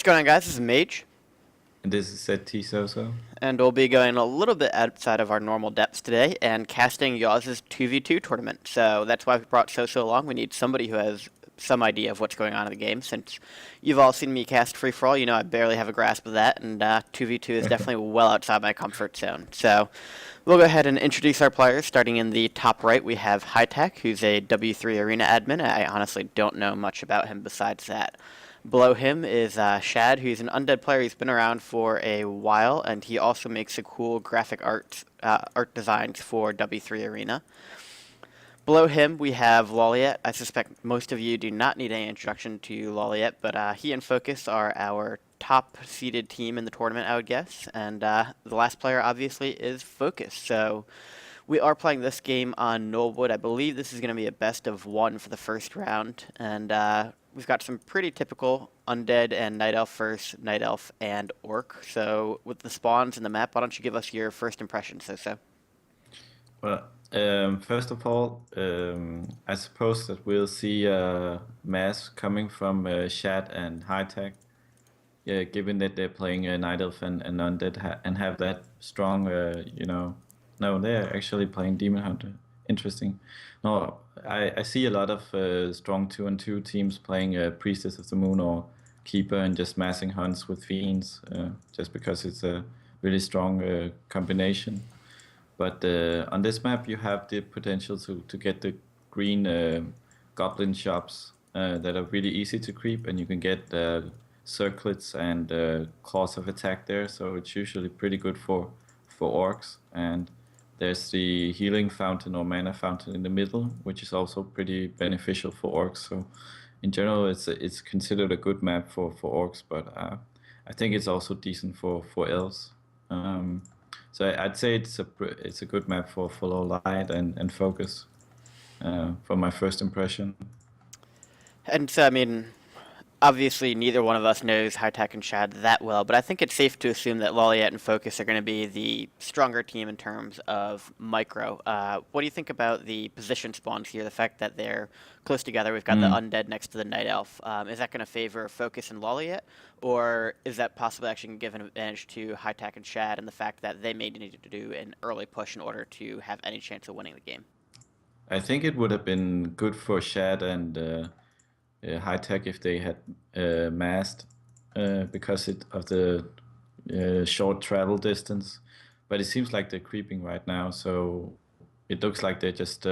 What's going on, guys? This is Mage, And this is set T so. and we'll be going a little bit outside of our normal depths today and casting Yaws' 2v2 tournament. So that's why we brought So along. We need somebody who has some idea of what's going on in the game. Since you've all seen me cast free for all, you know I barely have a grasp of that, and 2v2 is definitely well outside my comfort zone. So we'll go ahead and introduce our players. Starting in the top right, we have Hightac, who's a W3 Arena admin. I honestly don't know much about him besides that. Below him is Shad, who's an undead player. He's been around for a while, and he also makes a cool graphic art designs for W3 Arena. Below him, we have Lawliet. I suspect most of you do not need any introduction to Lawliet, but he and Focus are our top-seeded team in the tournament, I would guess. And the last player, obviously, is Focus. So we are playing this game on Knollwood. I believe this is going to be a best of one for the first round. And we've got some pretty typical undead and night elf first, night elf and orc. So with the spawns and the map, why don't you give us your first impressions, So? Well, first of all, I suppose that we'll see mass coming from Shad and Hightac. Yeah, given that they're playing Night Elf and Undead and have that strong, no, they're actually playing Demon Hunter. Interesting. No, I see a lot of strong 2-on-2 teams playing Priestess of the Moon or Keeper and just massing hunts with Fiends, just because it's a really strong combination. But on this map, you have the potential to get the green goblin shops that are really easy to creep, and you can get circlets and claws of attack there. So it's usually pretty good for orcs. And there's the healing fountain or mana fountain in the middle, which is also pretty beneficial for orcs. So in general, it's considered a good map for orcs, but I think it's also decent for elves. So I'd say it's a good map for Lawliet and Focus from my first impression. And so, I mean, obviously neither one of us knows Hightac and Shad that well, but I think it's safe to assume that Lawliet and Focus are going to be the stronger team in terms of micro. What do you think about the position spawns here? The fact that they're close together, we've got the Mm. undead next to the night elf. Is that going to favor Focus and Lawliet, or is that possibly actually going to give an advantage to Hightac and Shad and the fact that they may need to do an early push in order to have any chance of winning the game? I think it would have been good for Shad and Hightac if they had massed because of the short travel distance. But it seems like they're creeping right now, so it looks like they're just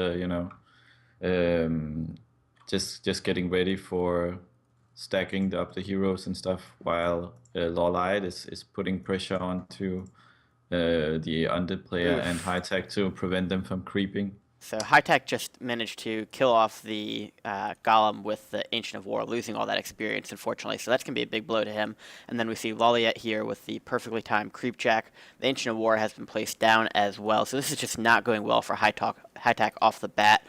um, just getting ready for stacking up the heroes and stuff, while Lawliet is putting pressure onto the undead player and Oof. Hightac to prevent them from creeping. So Hightac just managed to kill off the Golem with the Ancient of War, losing all that experience, unfortunately. So that's going to be a big blow to him. And then we see Lawliet here with the perfectly timed Creep Jack. The Ancient of War has been placed down as well. So this is just not going well for Hightac off the bat.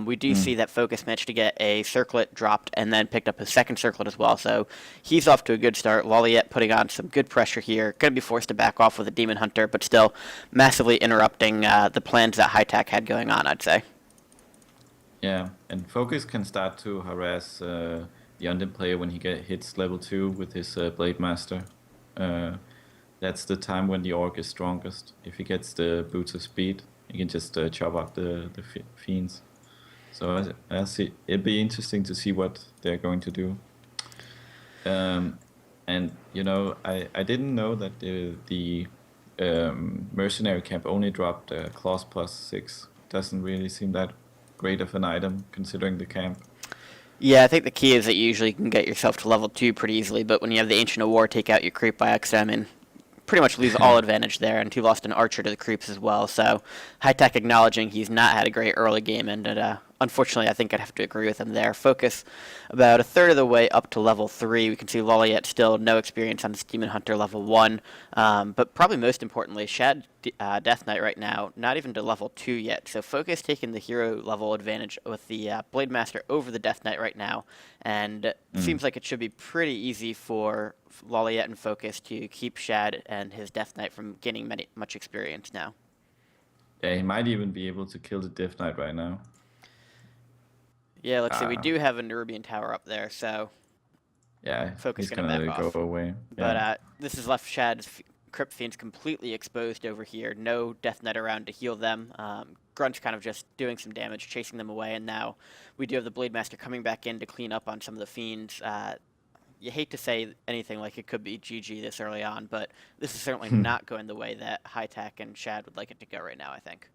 We do see Mm. that Focus managed to get a circlet dropped and then picked up his second circlet as well. So he's off to a good start. Lawliet putting on some good pressure here. Going to be forced to back off with a Demon Hunter, but still massively interrupting the plans that Hightac had going on, I'd say. Yeah, and Focus can start to harass the undead player when he hits level 2 with his Blade Master. Uh, that's the time when the orc is strongest. If he gets the boots of speed, he can just chop up the fiends. So I see it'd be interesting to see what they're going to do. Um, and I didn't know that the mercenary camp only dropped claws plus 6. Doesn't really seem that great of an item considering the camp. Yeah, I think the key is that you usually can get yourself to level 2 pretty easily, but when you have the Ancient of War take out your creep by accident, I mean, pretty much lose all advantage there, and he lost an archer to the creeps as well. So Hightac acknowledging he's not had a great early game, and unfortunately, I think I'd have to agree with him there. Focus about a third of the way up to level 3. We can see Lawliet still no experience on this Demon Hunter level 1, but probably most importantly, Shad Death Knight right now, not even to level 2 yet. So Focus taking the hero level advantage with the Blade Master over the Death Knight right now, and it Mm. seems like it should be pretty easy for Lawliet and Focus to keep Shad and his Death Knight from gaining much experience now. Yeah, he might even be able to kill the Death Knight right now. Yeah, let's see. We Uh, do have a Nerubian tower up there, so Yeah, Focus he's going to back gonna go off. away. But Yeah. this has left Shad's Crypt Fiends completely exposed over here. No Death Knight around to heal them. Grunt's kind of just doing some damage, chasing them away, and now we do have the Blade Master coming back in to clean up on some of the Fiends. You hate to say anything like it could be GG this early on, but this is certainly not going the way that Hightac and Shad would like it to go right now, I think.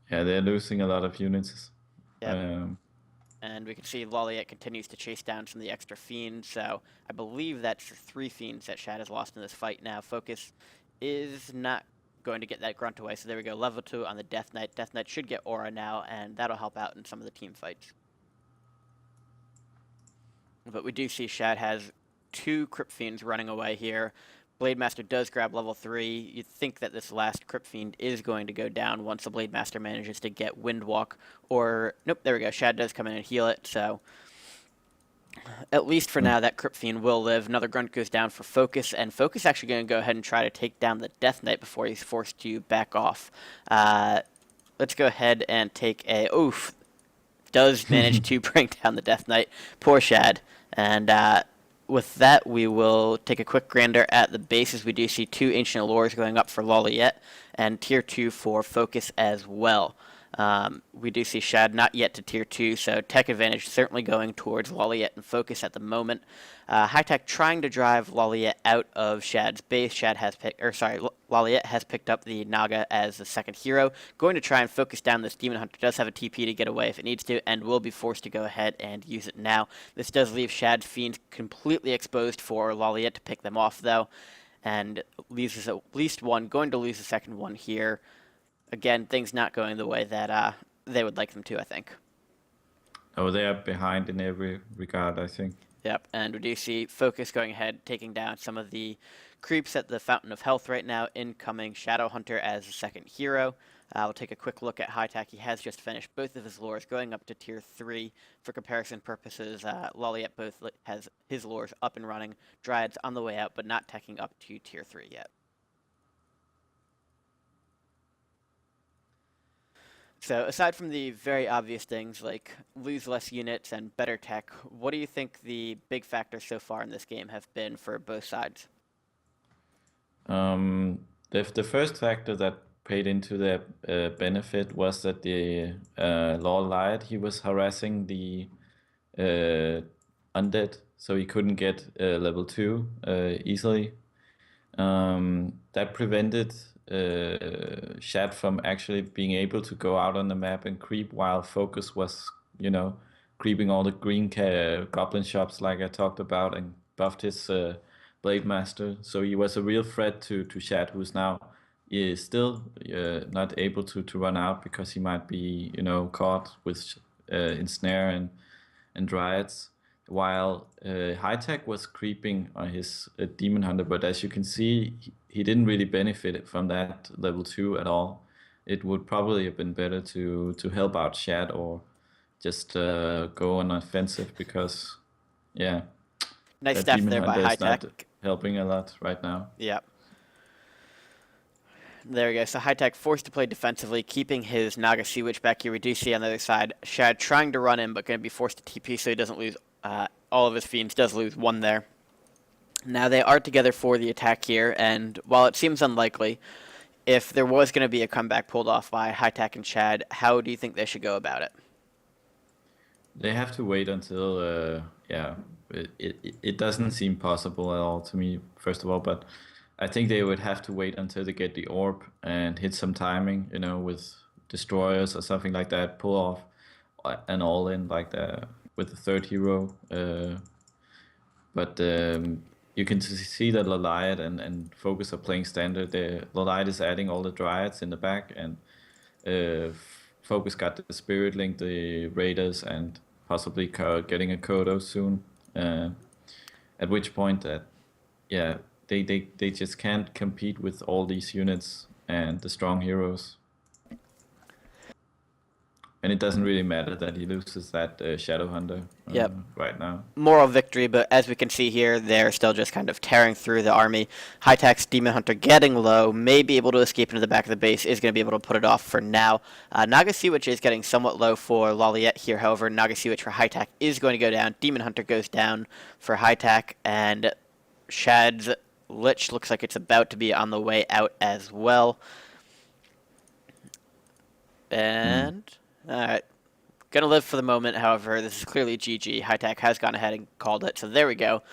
Yeah, they're losing a lot of units. Yep. Um, And we can see Lawliet continues to chase down some of the extra Fiends, so I believe that's 3 Fiends that Shad has lost in this fight now. Focus is not going to get that Grunt away, so there we go. Level 2 on the Death Knight. Death Knight should get Aura now, and that'll help out in some of the team fights. But we do see Shad has 2 Crypt Fiends running away here. Blade Master does grab level 3. You'd think that this last Crypt Fiend is going to go down once the Blade Master manages to get Windwalk. Or, nope, there we go. Shad does come in and heal it, so at least for now, that Crypt Fiend will live. Another Grunt goes down for Focus, and Focus actually going to go ahead and try to take down the Death Knight before he's forced to back off. Let's go ahead and take a... Oof. Does manage to bring down the Death Knight. Poor Shad. And with that, we will take a quick gander at the bases. We do see 2 Ancient Allures going up for Lawliet, and Tier 2 for Focus as well. We do see Shad not yet to Tier 2, so tech advantage certainly going towards Lawliet and Focus at the moment. Hightac trying to drive Lawliet out of Shad's base. Lawliet has picked up the Naga as the second hero. Going to try and focus down this Demon Hunter. Does have a TP to get away if it needs to, and will be forced to go ahead and use it now. This does leave Shad's Fiends completely exposed for Lawliet to pick them off, though, and leaves at least one. Going to lose the second one here. Again, things not going the way that they would like them to, I think. oh, they are behind in every regard, I think. Yep, and we do see Focus going ahead, taking down some of the creeps at the Fountain of Health right now. Incoming Shadow Hunter as the second hero. We'll take a quick look at Hightac. He has just finished both of his lures, going up to Tier 3. For comparison purposes, Lawliet both has his lures up and running. Dryads on the way out, but not teching up to Tier 3 yet. So aside from the very obvious things like lose less units and better tech, what do you think the big factors so far in this game have been for both sides? The first factor that played into their benefit was that the Lawliet, he was harassing the undead, so he couldn't get level 2 easily. That prevented Shad from actually being able to go out on the map and creep while Focus was, creeping all the green goblin shops like I talked about and buffed his Blade Master. So he was a real threat to Shad, who's now is still not able to run out because he might be, caught with ensnare and dryads, while Hightac was creeping on his Demon Hunter, but as you can see, he didn't really benefit from that level 2 at all. It would probably have been better to help out Shad or just go on offensive because, yeah, Nice that stuff Demon there by Hunter is not Hightac. helping a lot right now. Yep. There we go. So Hightac forced to play defensively, keeping his Naga Sea Witch back here. We do see on the other side Shad trying to run in, but going to be forced to TP so he doesn't lose all of his Fiends. Does lose one there. Now they are together for the attack here, and while it seems unlikely, if there was going to be a comeback pulled off by Hightac and Shad, how do you think they should go about it? They have to wait until, it doesn't seem possible at all to me, first of all, but I think they would have to wait until they get the orb and hit some timing, with destroyers or something like that, pull off an all-in like with the third hero. But you can see that Lawliet and Focus are playing standard. Lawliet is adding all the dryads in the back, and Focus got the Spirit Link, the Raiders, and possibly getting a Kodo soon. At which point, they just can't compete with all these units and the strong heroes. And it doesn't really matter that he loses that Shadow Hunter Yep. right now. Moral victory, but as we can see here, they're still just kind of tearing through the army. Hightac's Demon Hunter getting low, may be able to escape into the back of the base, is going to be able to put it off for now. Nagasiwich is getting somewhat low for Lawliet here, however, Nagasiwich for Hightac is going to go down. Demon Hunter goes down for Hightac, and Shad's Lich looks like it's about to be on the way out as well. And, alright. Gonna live for the moment, however, this is clearly GG. Hightac has gone ahead and called it, so there we go.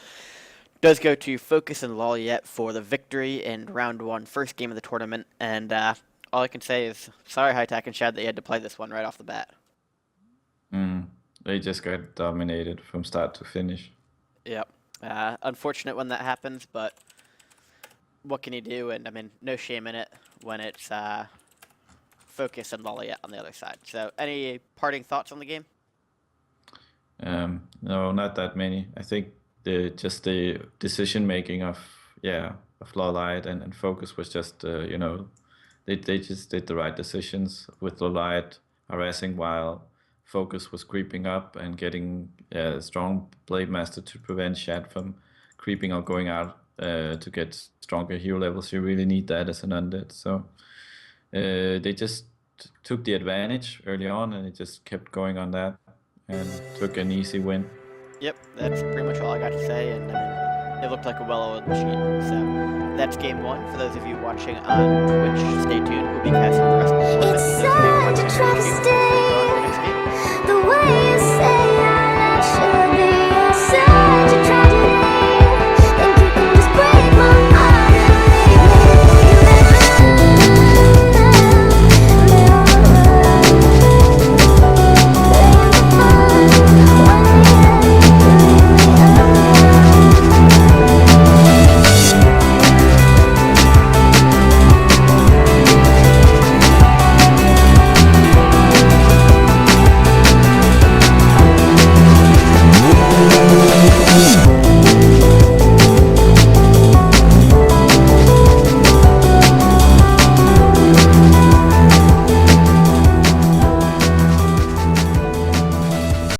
Does go to Focus and Lawliet for the victory in round 1, first game of the tournament, and all I can say is, sorry Hightac and Shad that you had to play this one right off the bat. They just got dominated from start to finish. Yep. Unfortunate when that happens, but what can you do? And I mean, no shame in it when it's Focus and Lawliet on the other side. So, any parting thoughts on the game? No, not that many. I think just the decision making of Lawliet and Focus was just they just did the right decisions with Lawliet harassing while Focus was creeping up and getting a strong Blade Master to prevent Shad from creeping or going out to get stronger hero levels. You really need that as an undead. So they just took the advantage early on, and it just kept going on that and took an easy win. Yep, that's pretty much all I got to say, and I mean, it looked like a well-oiled machine. So that's game 1. For those of you watching on Twitch, stay tuned. We'll be casting the rest of the tournament. It's sad to try to stay the way